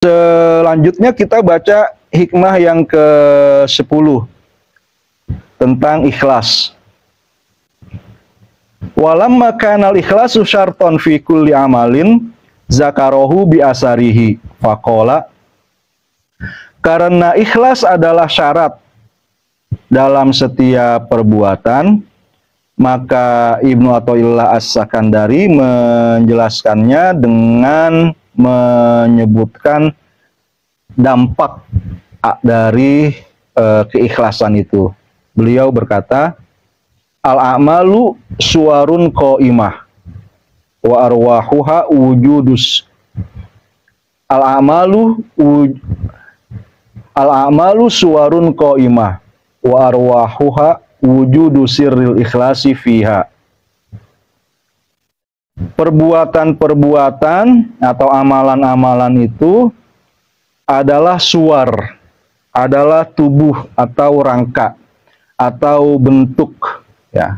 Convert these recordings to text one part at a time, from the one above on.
Selanjutnya kita baca hikmah yang ke-10 tentang ikhlas. Walamma kanal ikhlasu syarton fi kulli amalin zakarohu bi asarihi faqala, karena ikhlas adalah syarat dalam setiap perbuatan, maka Ibnu Athaillah As-Sakandari menjelaskannya dengan menyebutkan dampak dari keikhlasan itu. Beliau berkata, al-a'malu suwarun qaimah wa arwahuha wujudus. Al-a'malu suwarun qaimah wa arwahuha wujudu sirril ikhlasi fiha. Perbuatan-perbuatan atau amalan-amalan itu adalah suwar, adalah tubuh atau rangka atau bentuk, ya,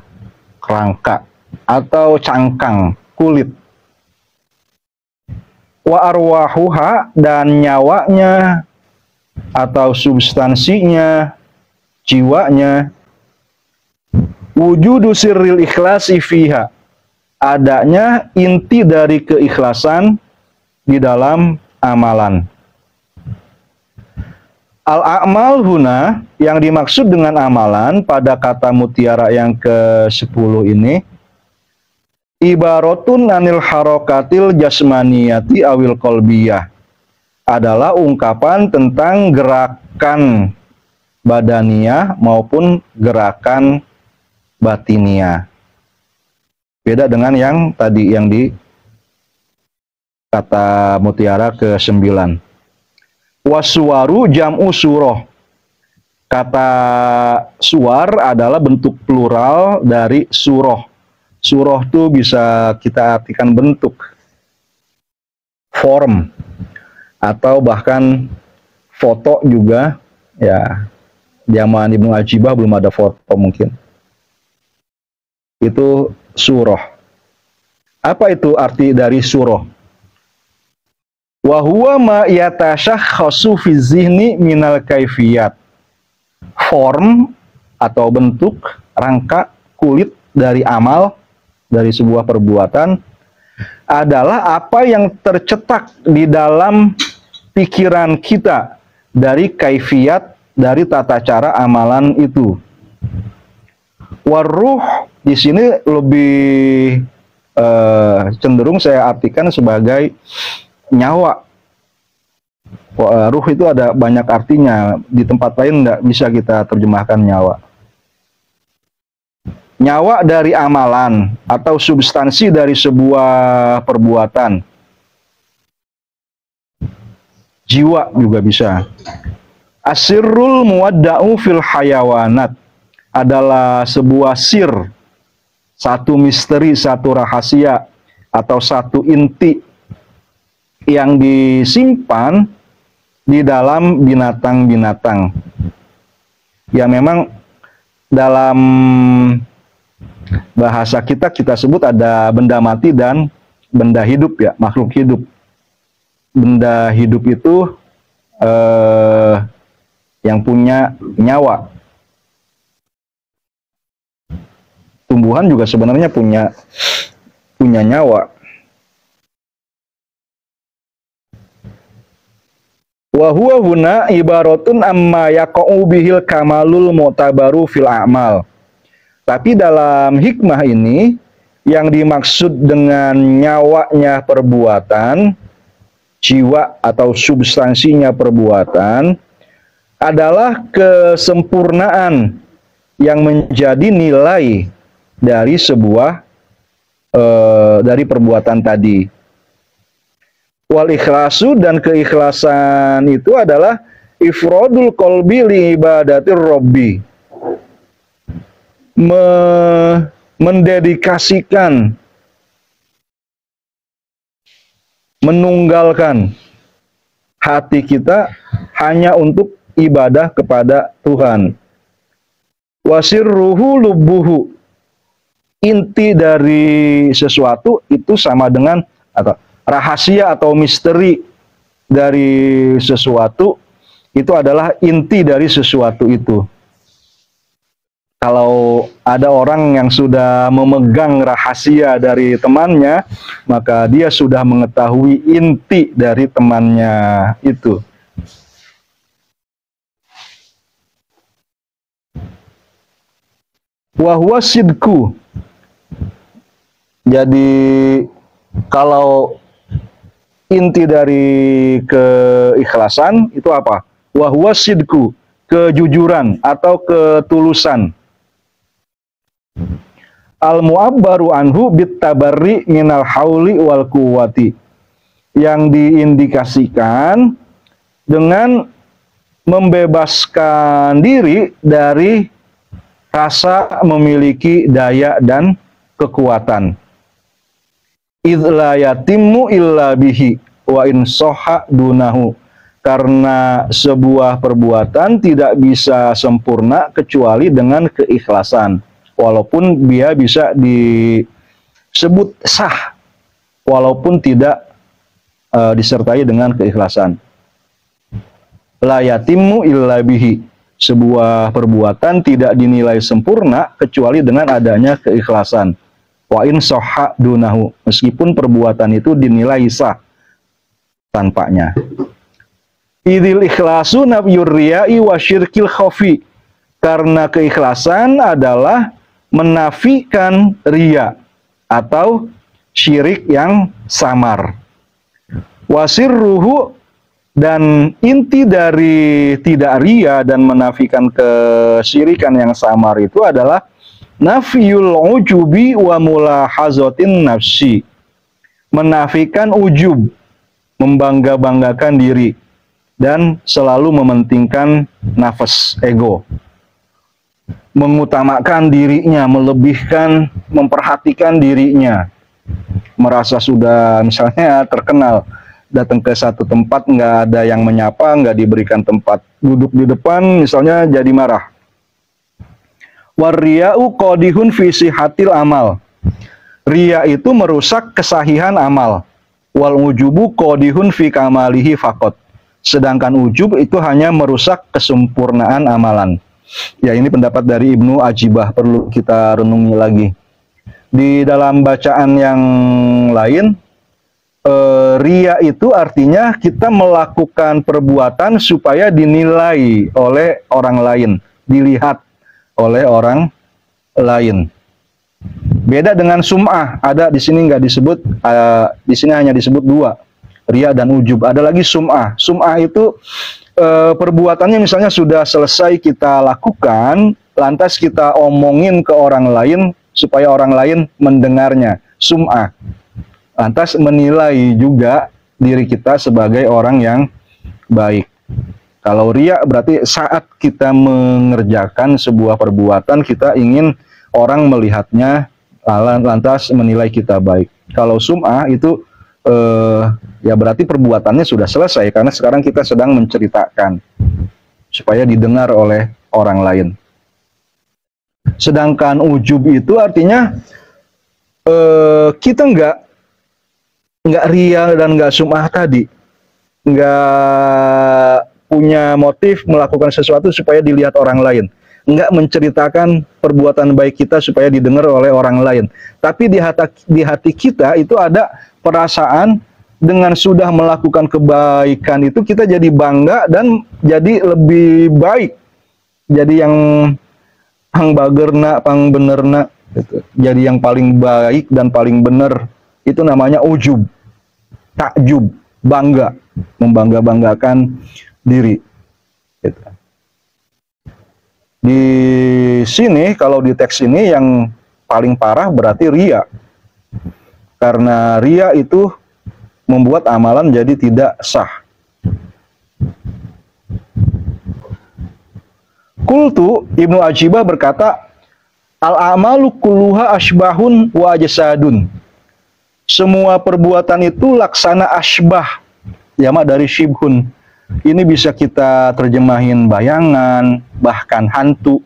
rangka atau cangkang kulit. Wa arwahuha, dan nyawanya atau substansinya, jiwanya. Wujudu sirril ikhlasi fiha, adanya inti dari keikhlasan di dalam amalan. Al-a'mal huna, yang dimaksud dengan amalan pada kata mutiara yang ke-10 ini, ibaratun anil harokatil jasmaniyati awil kolbiyah, adalah ungkapan tentang gerakan badaniyah maupun gerakan batiniah. Beda dengan yang tadi, yang di kata mutiara ke-9. Waswaru jam'u suroh. Kata suar adalah bentuk plural dari suroh. Suroh itu bisa kita artikan bentuk, form, atau bahkan foto juga. Ya, zaman Ibnu Ajibah belum ada foto mungkin. Itu suroh. Apa itu arti dari suroh? Wa huwa ma yatasyakhasu fi zihni minal kaifiyat. Form atau bentuk, rangka, kulit dari amal, dari sebuah perbuatan, adalah apa yang tercetak di dalam pikiran kita dari kaifiyat, dari tata cara amalan itu. Waruh, di sini lebih cenderung saya artikan sebagai nyawa. Ruh itu ada banyak artinya. Di tempat lain tidak bisa kita terjemahkan nyawa. Nyawa dari amalan atau substansi dari sebuah perbuatan. Jiwa juga bisa. Asirrul muwadda'u fil hayawanat, adalah sebuah sir, satu misteri, satu rahasia, atau satu inti yang disimpan di dalam binatang-binatang. Ya, memang dalam bahasa kita sebut ada benda mati dan benda hidup, ya, makhluk hidup. Benda hidup itu yang punya nyawa. Tumbuhan juga sebenarnya punya nyawa. Wa huwa huna ibaratun amma yaqa'u bihil kamalul mu'tabaru fil a'mal. Tapi dalam hikmah ini, yang dimaksud dengan nyawanya perbuatan, jiwa atau substansinya perbuatan, adalah kesempurnaan yang menjadi nilai dari sebuah dari perbuatan tadi. Wal ikhlasu, dan keikhlasan itu adalah ifrodul qalbi li ibadatir robbi, mendedikasikan, menunggalkan hati kita hanya untuk ibadah kepada Tuhan. Wasirruhu lubbuhu, inti dari sesuatu itu sama dengan atau rahasia atau misteri dari sesuatu itu adalah inti dari sesuatu itu. Kalau ada orang yang sudah memegang rahasia dari temannya, maka dia sudah mengetahui inti dari temannya itu. Wa huwa sidku. Jadi kalau inti dari keikhlasan itu apa? Wa huwa sidku, kejujuran atau ketulusan. Al-mu'abbaru anhu bit-tabarri minal hauli wal quwwati, yang diindikasikan dengan membebaskan diri dari rasa memiliki daya dan kekuatan. Idz la yatimmu illa bihi wa in sahha dunahu, karena sebuah perbuatan tidak bisa sempurna kecuali dengan keikhlasan, walaupun dia bisa disebut sah walaupun tidak disertai dengan keikhlasan. La yatimmu illa bihi, sebuah perbuatan tidak dinilai sempurna kecuali dengan adanya keikhlasan. Wa in sahha dunahu, meskipun perbuatan itu dinilai sah tanpanya. Idzil ikhlasu nafyur riya'i wa syirkil khafi, karena keikhlasan adalah menafikan riya atau syirik yang samar. Wasirruhu, dan inti dari tidak riya dan menafikan kesyirikan yang samar itu adalah nafiyul ujubi wa mulahazatin nafsi, menafikan ujub, membangga-banggakan diri, dan selalu mementingkan nafas, ego, mengutamakan dirinya, melebihkan, memperhatikan dirinya, merasa sudah misalnya terkenal, datang ke satu tempat nggak ada yang menyapa, nggak diberikan tempat duduk di depan, misalnya jadi marah. Warriya'u qadihun fi sihatil amal, riya itu merusak kesahihan amal. Wal ujubu qadihun fi kamalihi faqat, sedangkan ujub itu hanya merusak kesempurnaan amalan. Ya, ini pendapat dari Ibnu Ajibah, perlu kita renungi lagi. Di dalam bacaan yang lain, riya itu artinya kita melakukan perbuatan supaya dinilai oleh orang lain, dilihat oleh orang lain. Beda dengan sum'ah, ada di sini nggak disebut, di sini hanya disebut dua, riya dan ujub. Ada lagi sum'ah. Sum'ah itu perbuatannya misalnya sudah selesai kita lakukan, lantas kita omongin ke orang lain supaya orang lain mendengarnya. Sum'ah. Lantas menilai juga diri kita sebagai orang yang baik. Kalau riya berarti saat kita mengerjakan sebuah perbuatan, kita ingin orang melihatnya, lantas menilai kita baik. Kalau sum'ah itu ya berarti perbuatannya sudah selesai, karena sekarang kita sedang menceritakan supaya didengar oleh orang lain. Sedangkan ujub itu artinya kita nggak riya dan nggak sum'ah tadi, nggak punya motif melakukan sesuatu supaya dilihat orang lain, nggak menceritakan perbuatan baik kita supaya didengar oleh orang lain, tapi di hati kita itu ada perasaan dengan sudah melakukan kebaikan itu kita jadi bangga dan jadi lebih baik, jadi yang pang bagerna, pang benerna, gitu. Jadi yang paling baik dan paling benar. Itu namanya ujub, takjub, bangga, membangga-banggakan diri. Gitu. Di sini, kalau di teks ini yang paling parah berarti riya. Karena riya itu membuat amalan jadi tidak sah. Kultu, Ibnu Ajibah berkata, al-amalu kulluha asbahun wa jasadun. Semua perbuatan itu laksana asbah, jamak dari syibhun. Ini bisa kita terjemahin bayangan, bahkan hantu,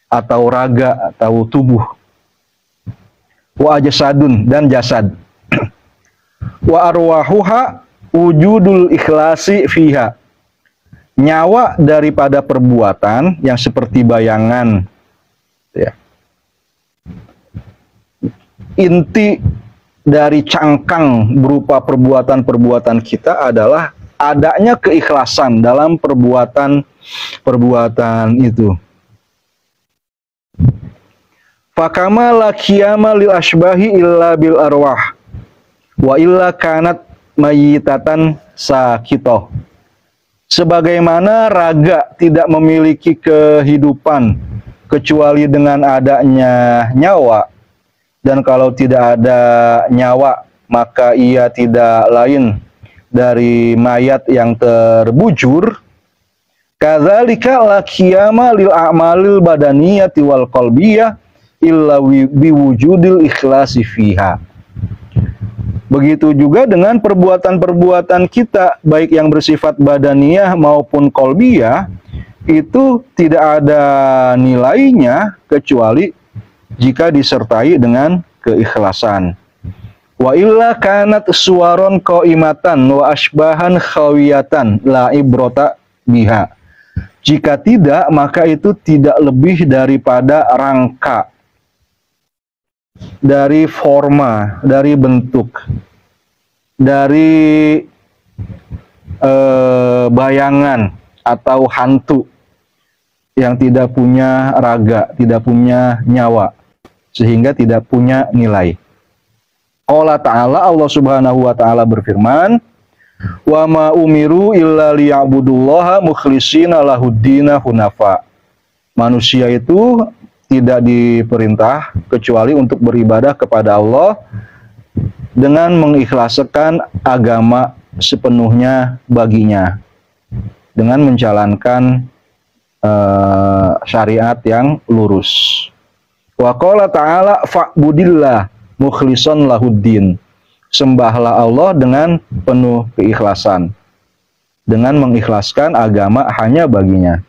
atau raga, atau tubuh. Wa jasadun, dan jasad. Wa arwahuha wujudul ikhlasi fiha. Nyawa daripada perbuatan yang seperti bayangan, ya. Inti dari cangkang berupa perbuatan-perbuatan kita adalah adanya keikhlasan dalam perbuatan itu. Fakama la qiyama lil asbahi illa bil arwah wa illa kanat mayitatan sakitoh. Sebagaimana raga tidak memiliki kehidupan kecuali dengan adanya nyawa, dan kalau tidak ada nyawa maka ia tidak lain dari mayat yang terbujur. Kadzalika la qiyama lil a'malil badaniyati wal qalbiyah illa biwujudil ikhlasi fiha. Begitu juga dengan perbuatan-perbuatan kita, baik yang bersifat badaniyah maupun qalbiyah, itu tidak ada nilainya kecuali jika disertai dengan keikhlasan. Wa illa kanat suwaron qaimatan wa asbahan khawiyatan la ibrota biha. Jika tidak, maka itu tidak lebih daripada rangka, dari forma, dari bentuk, dari bayangan atau hantu yang tidak punya raga, tidak punya nyawa, sehingga tidak punya nilai. Allah Ta'ala, Allah Subhanahu wa Ta'ala berfirman, wa ma umiru illa liya'budullaha mukhlishina lahuddina hunafa. Manusia itu tidak diperintah kecuali untuk beribadah kepada Allah dengan mengikhlaskan agama sepenuhnya baginya, dengan menjalankan syariat yang lurus. Wa qala ta'ala fa'budillah mukhlishon lahuddin. Sembahlah Allah dengan penuh keikhlasan, dengan mengikhlaskan agama hanya baginya.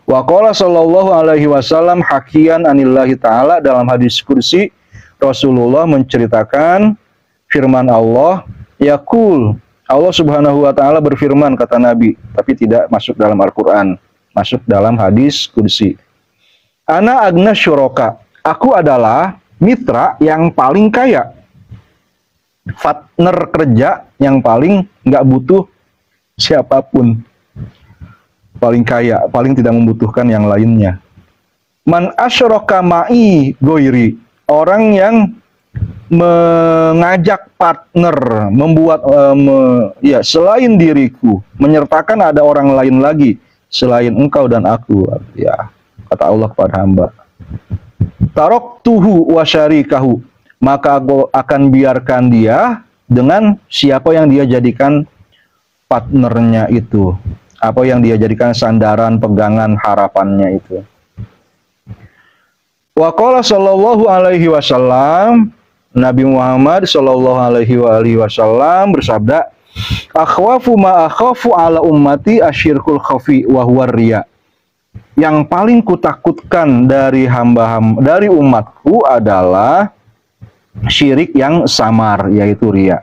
Wa qala sallallahu alaihi wasallam hakian anillahi ta'ala, dalam hadis kursi Rasulullah menceritakan firman Allah, yaqul, Allah Subhanahu wa Ta'ala berfirman, kata Nabi, tapi tidak masuk dalam Al-Quran, masuk dalam hadis kursi. Ana agna syuraka, aku adalah mitra yang paling kaya, partner kerja yang paling nggak butuh siapapun, paling kaya, paling tidak membutuhkan yang lainnya. Man asyraka ma'i goiri, orang yang mengajak partner, membuat selain diriku, menyertakan ada orang lain lagi selain engkau dan aku, ya, kata Allah kepada hamba. Taraktuhu wa syarikahu, maka aku akan biarkan dia dengan siapa yang dia jadikan partnernya itu, apa yang dia jadikan sandaran, pegangan, harapannya itu. Wa qala sallallahu alaihi wasallam, Nabi Muhammad sallallahu alaihi wasallam bersabda, akhwafu ma akhafu ala ummati asyirkul khafi wa huwa riya. Yang paling kutakutkan dari hamba-hamba, dari umatku adalah syirik yang samar, yaitu riya.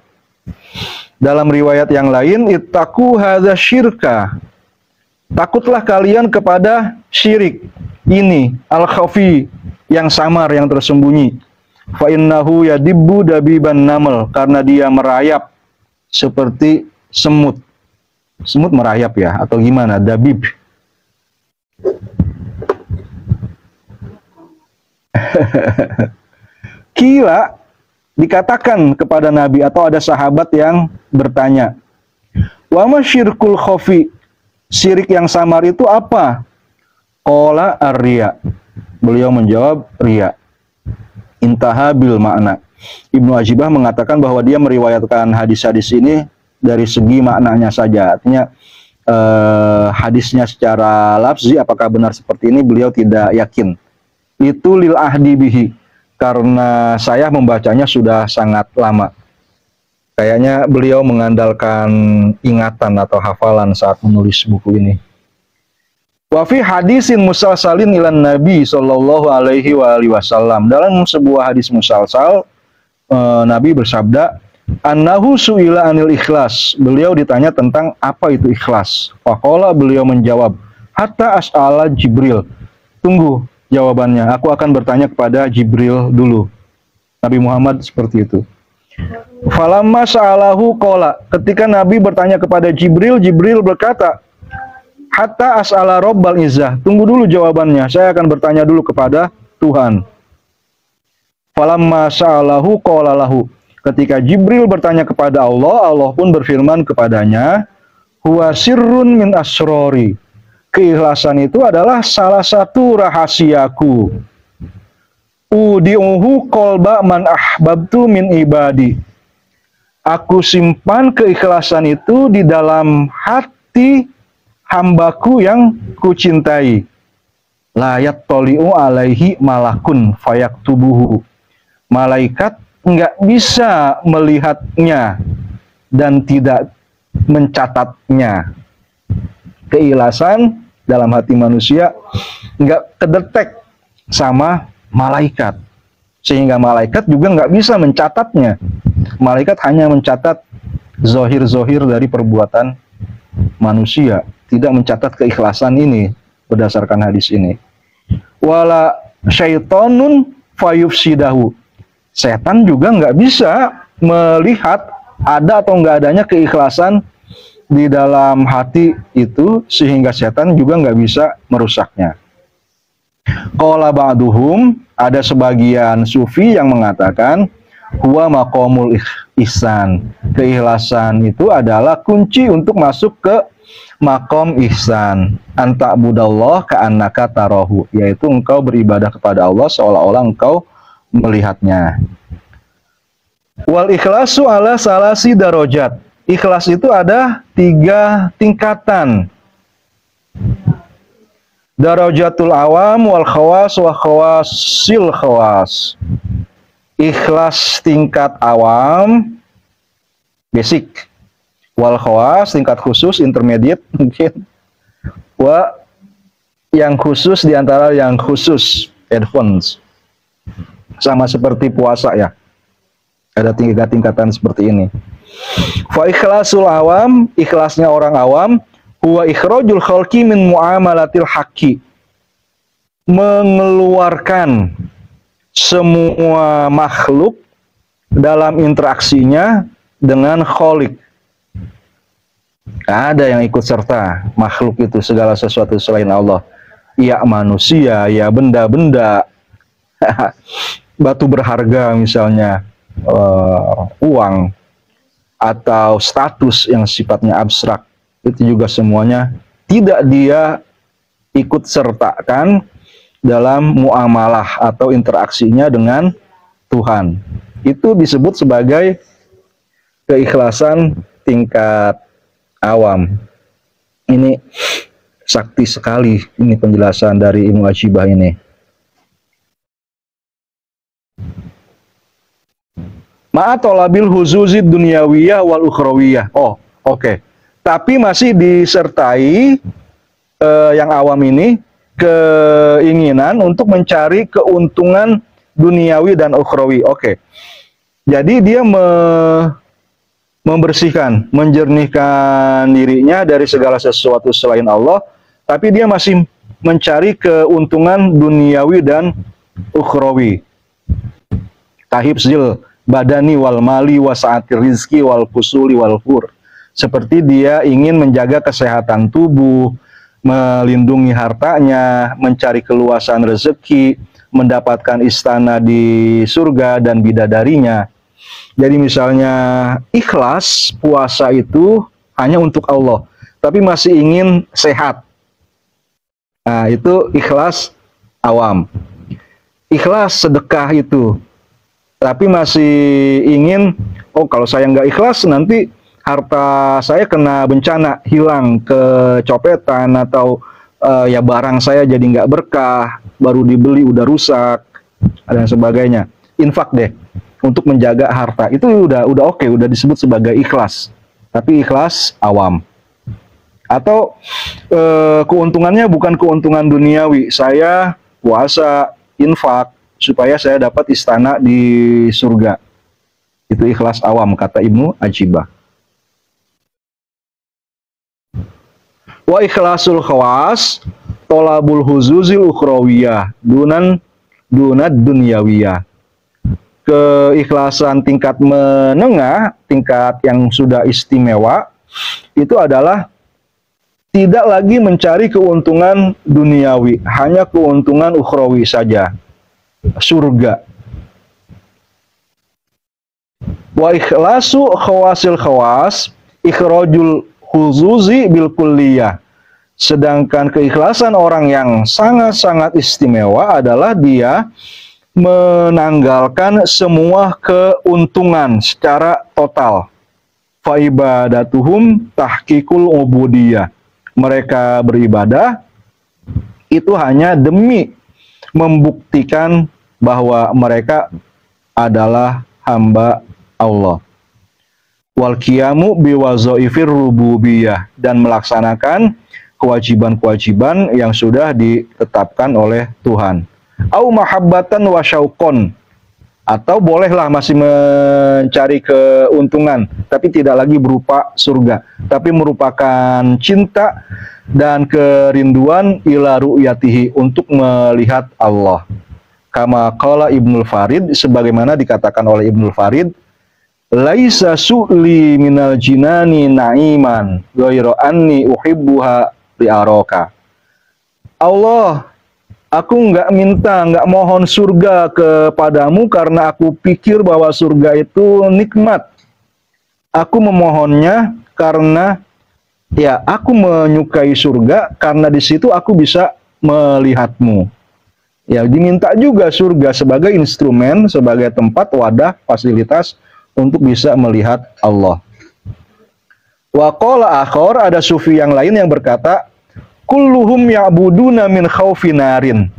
Dalam riwayat yang lain, ittaqu hadza syirka, takutlah kalian kepada syirik ini, al-khafi, yang samar, yang tersembunyi. Fa innahu yadibbu dabiban namal, karena dia merayap seperti semut. Semut merayap ya, atau gimana? Dabib. Kila, dikatakan kepada Nabi, atau ada sahabat yang bertanya, wa ma syirkul khafi, syirik yang samar itu apa? Qala ar-riya, beliau menjawab riya. Intaha bil makna. Ibnu Ajibah mengatakan bahwa dia meriwayatkan hadis-hadis ini dari segi maknanya saja, artinya hadisnya secara lafzi apakah benar seperti ini beliau tidak yakin. Itu lil ahdi bihi, karena saya membacanya sudah sangat lama. Kayaknya beliau mengandalkan ingatan atau hafalan saat menulis buku ini. Wa fi hadisin musalsalin ilan Nabi sallallahu alaihi wasallam, dalam sebuah hadis musalsal Nabi bersabda, Annahu su'ila anil ikhlas. Beliau ditanya tentang apa itu ikhlas. Faqala, beliau menjawab, hatta as'ala Jibril. Tunggu jawabannya. Aku akan bertanya kepada Jibril dulu. Nabi Muhammad seperti itu. Falamma sa'alahu qala. Ketika Nabi bertanya kepada Jibril, Jibril berkata, hatta as'ala Rabbal Izzah. Tunggu dulu jawabannya. Saya akan bertanya dulu kepada Tuhan. Falamma sa'alahu qala lahu. Ketika Jibril bertanya kepada Allah, Allah pun berfirman kepadanya, huwa sirrun min asrori. Keikhlasan itu adalah salah satu rahasiaku. Udi'uhu qalba man ahbabtu min ibadi. Aku simpan keikhlasan itu di dalam hati hambaku yang kucintai. La yattali'u alaihi malakun fayaktubuhu. Malaikat nggak bisa melihatnya dan tidak mencatatnya. Keikhlasan dalam hati manusia nggak kedetek sama malaikat, sehingga malaikat juga nggak bisa mencatatnya. Malaikat hanya mencatat zohir-zohir dari perbuatan manusia, tidak mencatat keikhlasan ini berdasarkan hadis ini. Wala syaitonun fayufsidahu. Setan juga nggak bisa melihat ada atau nggak adanya keikhlasan di dalam hati itu, sehingga setan juga nggak bisa merusaknya. Qala ba'duhum, ada sebagian sufi yang mengatakan, huwa maqamul ihsan. Keikhlasan itu adalah kunci untuk masuk ke maqam ihsan. Anta budallah ka'annaka tarahu, yaitu engkau beribadah kepada Allah seolah-olah engkau melihatnya. Wal ikhlasu ala salasi darajat. Ikhlas itu ada 3 tingkatan. Darajatul awam wal khawas wa khawasil khawas. Ikhlas tingkat awam, basic. Wal khawas tingkat khusus, intermediate mungkin. Wa yang khusus di antara yang khusus, advance. Sama seperti puasa ya. Ada 3 tingkatan seperti ini. Fa ikhlasul awam, ikhlasnya orang awam, huwa ikhrajul khalqi min muamalatil haqqi. Mengeluarkan semua makhluk dalam interaksinya dengan Khalik. Ada yang ikut serta makhluk itu, segala sesuatu selain Allah. Ya manusia, ya benda-benda, batu berharga misalnya, uang, atau status yang sifatnya abstrak, itu juga semuanya tidak dia ikut sertakan dalam muamalah atau interaksinya dengan Tuhan. Itu disebut sebagai keikhlasan tingkat awam. Ini sakti sekali ini penjelasan dari Ibnu Ajibah ini. Ma'atolabil huzuzid dunyawiyah wal ukhrawiyah. Oh, oke. Tapi masih disertai yang awam ini keinginan untuk mencari keuntungan duniawi dan ukhrawi. Oke. Jadi dia membersihkan, menjernihkan dirinya dari segala sesuatu selain Allah, tapi dia masih mencari keuntungan duniawi dan ukhrawi. Tahibzil badani wal mali wa sa'atir rizki wal fusuli wal fur. Seperti dia ingin menjaga kesehatan tubuh, melindungi hartanya, mencari keluasan rezeki, mendapatkan istana di surga dan bidadarinya. Jadi misalnya ikhlas puasa itu hanya untuk Allah, tapi masih ingin sehat. Nah, itu ikhlas awam. Ikhlas sedekah itu, tapi masih ingin, oh kalau saya nggak ikhlas nanti harta saya kena bencana, hilang, kecopetan, atau ya barang saya jadi nggak berkah, baru dibeli udah rusak, dan sebagainya. Infak deh untuk menjaga harta, itu udah oke, udah disebut sebagai ikhlas, tapi ikhlas awam. Atau keuntungannya bukan keuntungan duniawi, saya puasa, infak supaya saya dapat istana di surga. Itu ikhlas awam, kata Ibnu Ajibah. Wa ikhlasul khawas tolabul huzuzil ukhrawiyah dunad dunyawiyah. Keikhlasan tingkat menengah, tingkat yang sudah istimewa, itu adalah tidak lagi mencari keuntungan duniawi, hanya keuntungan ukhrawi saja, surga. Wa ikhlasu khawasil khawas ikhrajul huzuzi bil kulliyah. Sedangkan keikhlasan orang yang sangat-sangat istimewa adalah dia menanggalkan semua keuntungan secara total. Fa ibadatuhum tahqiqul ubudiyah. Mereka beribadah itu hanya demi membuktikan bahwa mereka adalah hamba Allah. Wal qiyamu biwazaifir rububiyah, dan melaksanakan kewajiban-kewajiban yang sudah ditetapkan oleh Tuhan. Au mahabbatan wa syauqon, atau bolehlah masih mencari keuntungan tapi tidak lagi berupa surga, tapi merupakan cinta dan kerinduan ila ru'yatihi, untuk melihat Allah. Kama qala Ibnul Farid, sebagaimana dikatakan oleh Ibnul Farid, laisa su'li minal jinani na'iman ghairu anni uhibbuha li'araka. Allah, aku nggak mohon surga kepadamu karena aku pikir bahwa surga itu nikmat. Aku memohonnya karena ya aku menyukai surga, karena di situ aku bisa melihatmu. Ya, diminta juga surga sebagai instrumen, sebagai tempat, wadah, fasilitas untuk bisa melihat Allah. Wa qala akhar, ada sufi yang lain yang berkata, kulluhum ya'buduna min khaufin narin.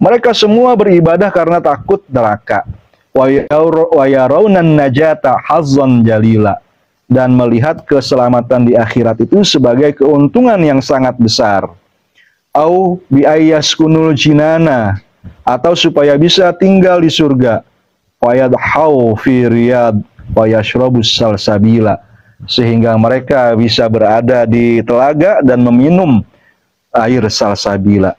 Mereka semua beribadah karena takut neraka. Wa yarawnan najata hazzan jalila, dan melihat keselamatan di akhirat itu sebagai keuntungan yang sangat besar. Au bi ayyaskunul jinana, atau supaya bisa tinggal di surga. Wa yadhau fi riyad wa yashrabus salsabila, sehingga mereka bisa berada di telaga dan meminum air salsabila.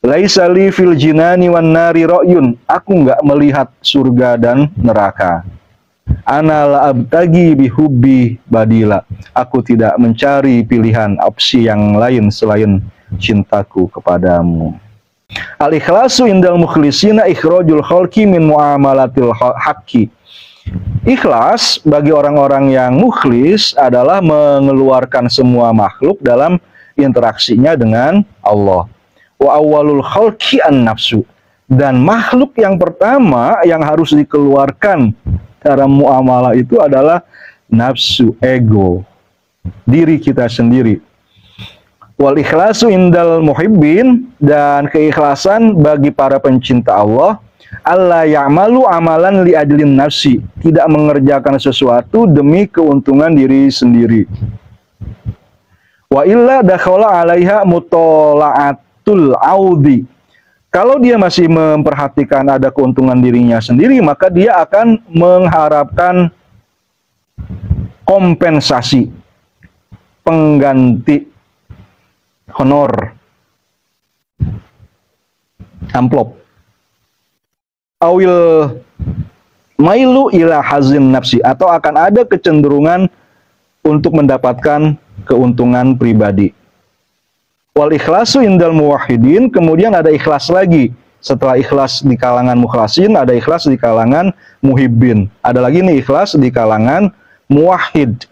Laisa li fil jinani wan nari ra'yun, aku enggak melihat surga dan neraka. Ana la abtagi bihubbi badila, aku tidak mencari pilihan opsi yang lain selain cintaku kepadamu. Al-ikhlasu indal mukhlisina ikhrajul khalqi min muamalatil haqqi. Ikhlas bagi orang-orang yang mukhlis adalah mengeluarkan semua makhluk dalam interaksinya dengan Allah. Wa awwalul khalqi an-nafsu, dan makhluk yang pertama yang harus dikeluarkan dalam muamalah itu adalah nafsu, ego, diri kita sendiri. Wal ikhlasu indal muhibbin, dan keikhlasan bagi para pencinta Allah, alla ya'malu amalan li ajlin nafsi, tidak mengerjakan sesuatu demi keuntungan diri sendiri. Wa illa dakhala 'alaiha mutola'atul audi, kalau dia masih memperhatikan ada keuntungan dirinya sendiri, maka dia akan mengharapkan kompensasi, pengganti, honor, amplop. Awil mailu ila hazin nafsi, atau akan ada kecenderungan untuk mendapatkan keuntungan pribadi. Wal ikhlasu indal muwahhidin, kemudian ada ikhlas lagi. Setelah ikhlas di kalangan mukhlasin, ada ikhlas di kalangan muhibbin. Ada lagi nih ikhlas di kalangan muwahhid.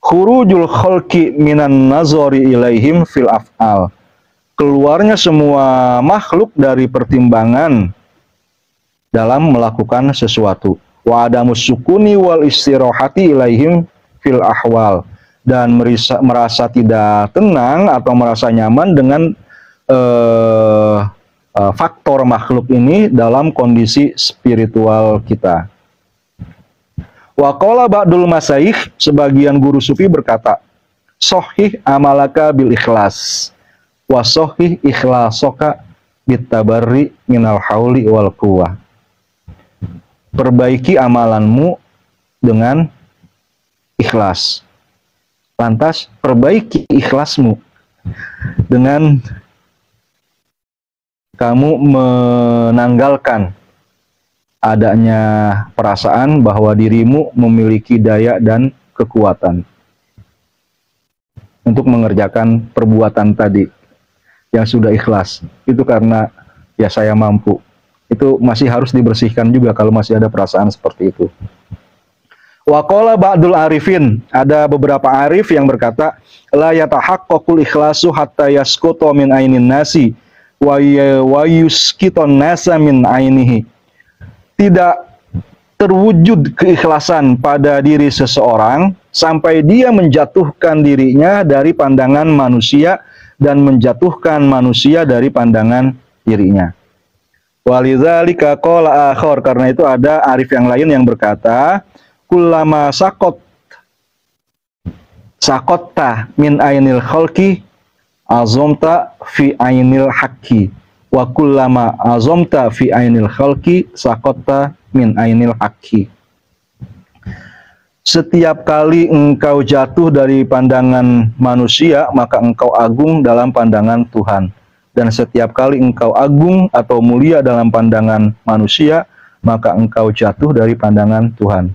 Khurujul khalqi minan nazari ilaihim fil af'al, keluarnya semua makhluk dari pertimbangan dalam melakukan sesuatu. Wa adamus sukuni wal istirahati ilaihim fil ahwal, dan merasa tidak tenang atau merasa nyaman dengan faktor makhluk ini dalam kondisi spiritual kita. Wa qala ba'dul masyayikh, sebagian guru sufi berkata, sohih amalaka bil ikhlas, wa sohih ikhlasoka bitabarri minal hauli wal quwwah. Perbaiki amalanmu dengan ikhlas. Lantas perbaiki ikhlasmu dengan kamu menanggalkan adanya perasaan bahwa dirimu memiliki daya dan kekuatan untuk mengerjakan perbuatan tadi yang sudah ikhlas. Itu karena ya saya mampu. Itu masih harus dibersihkan juga kalau masih ada perasaan seperti itu. Wa qala ba'dul arifin, ada beberapa arif yang berkata, la yatahaqqaqul ikhlasu hatta yasqutu min ainin nasi wa yuskiton nasa min ainihi. Tidak terwujud keikhlasan pada diri seseorang sampai dia menjatuhkan dirinya dari pandangan manusia dan menjatuhkan manusia dari pandangan dirinya. Walidzalika qala akhar, karena itu ada arif yang lain yang berkata, kullama sakotta min ainil khalqi azamta fi ainil haqqi wa kullama azamta fi ainil khalqi sakotta min ainil haqqi. Setiap kali engkau jatuh dari pandangan manusia, maka engkau agung dalam pandangan Tuhan. Dan setiap kali engkau agung atau mulia dalam pandangan manusia, maka engkau jatuh dari pandangan Tuhan.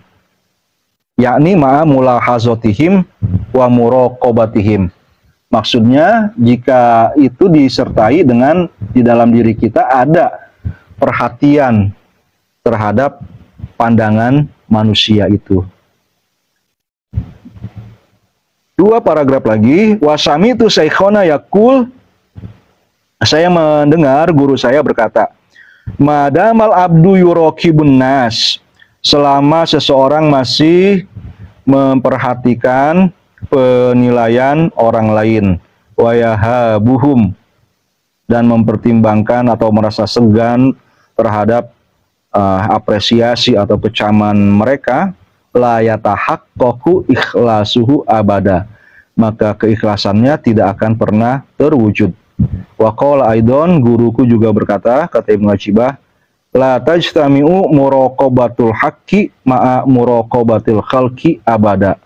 Yakni ma'a mulahazatihim wa muraqabatihim. Maksudnya, jika itu disertai dengan di dalam diri kita ada perhatian terhadap pandangan manusia itu. Dua paragraf lagi, wasami itu saikhona yakul, saya mendengar guru saya berkata, madamal abdu yuraqibun nas, selama seseorang masih memperhatikan penilaian orang lain, wayahabuhum, dan mempertimbangkan atau merasa segan terhadap apresiasi atau kecaman mereka, la yatahaqqaqu ikhlasuhu abada, maka keikhlasannya tidak akan pernah terwujud. Wa qala aidon, guruku juga berkata, kata Ibnu Ajibah, la tajtami'u muraqabatul haqqi ma'a muraqabatil khalqi abada.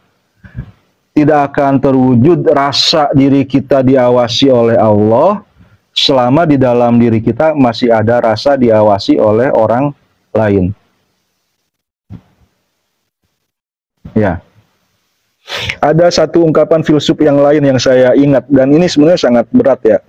Tidak akan terwujud rasa diri kita diawasi oleh Allah selama di dalam diri kita masih ada rasa diawasi oleh orang lain. Ya. Ada satu ungkapan filsuf yang lain yang saya ingat, dan ini sebenarnya sangat berat ya.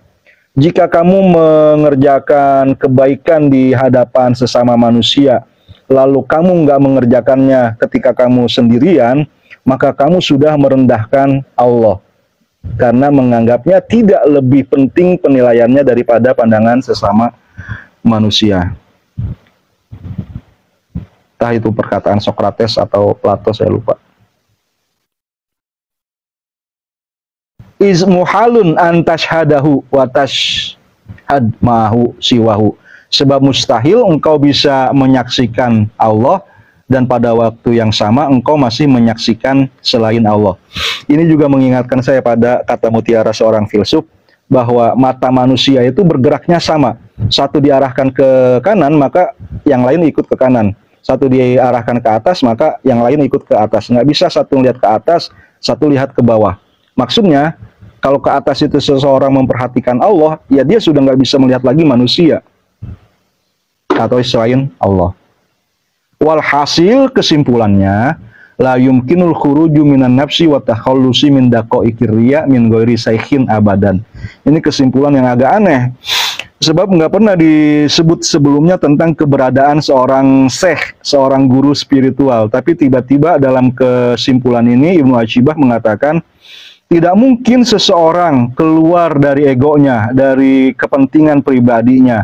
Jika kamu mengerjakan kebaikan di hadapan sesama manusia, lalu kamu nggak mengerjakannya ketika kamu sendirian, maka kamu sudah merendahkan Allah. Karena menganggapnya tidak lebih penting penilaiannya daripada pandangan sesama manusia. Entah itu perkataan Sokrates atau Plato, saya lupa. Izmuhalun antashhadahu wa tashhad ma'ahu siwahu. Sebab mustahil engkau bisa menyaksikan Allah dan pada waktu yang sama engkau masih menyaksikan selain Allah. Ini juga mengingatkan saya pada kata mutiara seorang filsuf, bahwa mata manusia itu bergeraknya sama. Satu diarahkan ke kanan, maka yang lain ikut ke kanan. Satu diarahkan ke atas, maka yang lain ikut ke atas. Nggak bisa satu lihat ke atas, satu lihat ke bawah. Maksudnya, kalau ke atas itu seseorang memperhatikan Allah, ya dia sudah nggak bisa melihat lagi manusia atau selain Allah. Walhasil, kesimpulannya, la yumkinul khuruju minan nafsi wa takhallusi min daqaiqir riya min ghairi saikhin abadan. Ini kesimpulan yang agak aneh, sebab nggak pernah disebut sebelumnya tentang keberadaan seorang syekh, seorang guru spiritual. Tapi tiba-tiba dalam kesimpulan ini Ibnu Ajibah mengatakan, tidak mungkin seseorang keluar dari egonya, dari kepentingan pribadinya,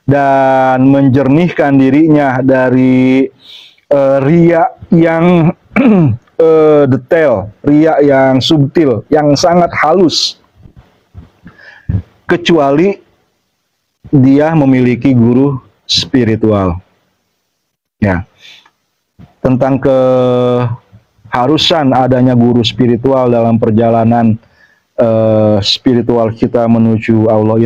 dan menjernihkan dirinya dari riya yang detail, riya yang subtil, yang sangat halus, kecuali dia memiliki guru spiritual. Ya, tentang keharusan adanya guru spiritual dalam perjalanan spiritual kita menuju Allah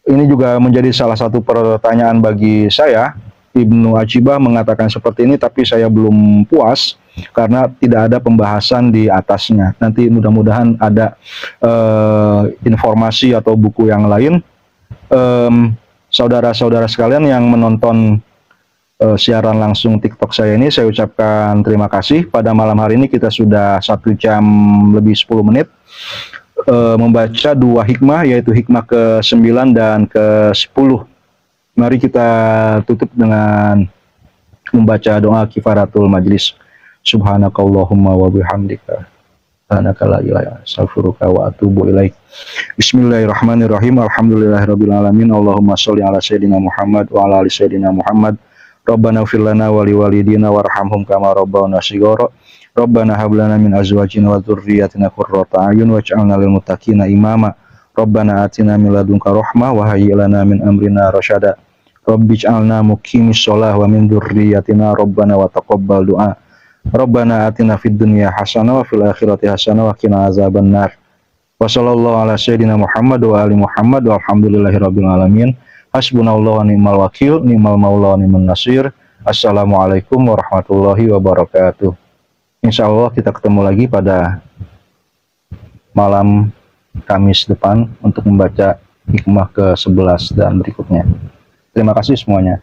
ini juga menjadi salah satu pertanyaan bagi saya, Ibnu Ajibah mengatakan seperti ini, tapi saya belum puas karena tidak ada pembahasan di atasnya. Nanti mudah-mudahan ada informasi atau buku yang lain. Saudara-saudara sekalian yang menonton siaran langsung TikTok saya ini, saya ucapkan terima kasih. Pada malam hari ini kita sudah 1 jam lebih 10 menit membaca 2 hikmah, yaitu hikmah ke-9 dan ke-10. Mari kita tutup dengan membaca doa kifaratul majlis. Subhanakallahumma wa bihamdika subhanaka la ilaha illa anta astaghfiruka wa atubu ilaik. Bismillahirrahmanirrahim. Alhamdulillahirabbil alamin. Allahumma sholli ala sayidina Muhammad wa ala ali sayidina Muhammad. Rabbana ighfir lana wa liwalidina warhamhum kama rabbawna shighara. Rabbana hab lana min azwajina wa dzurriyyatina qurrata a'yun waj'alna lil muttaqina imama. Rabbana atina min ladunka rahmah wa hayyi lana min amrina rasyada. Rabbij'alna muqimis shalah wa min dzurriyyatina rabbana wa taqabbal du'a. Rabbana atina fid dunya hasanah wa fil akhirati hasanah wa qina azabannar. Wa sallallahu ala sayyidina Muhammad wa ali Muhammad walhamdulillahirabbil alamin. Hasbunallahu wa ni'mal wakil, ni'mal maula wa ni'man nasir. Assalamualaikum warahmatullahi wabarakatuh. Insyaallah kita ketemu lagi pada malam Kamis depan untuk membaca hikmah ke-11 dan berikutnya. Terima kasih semuanya.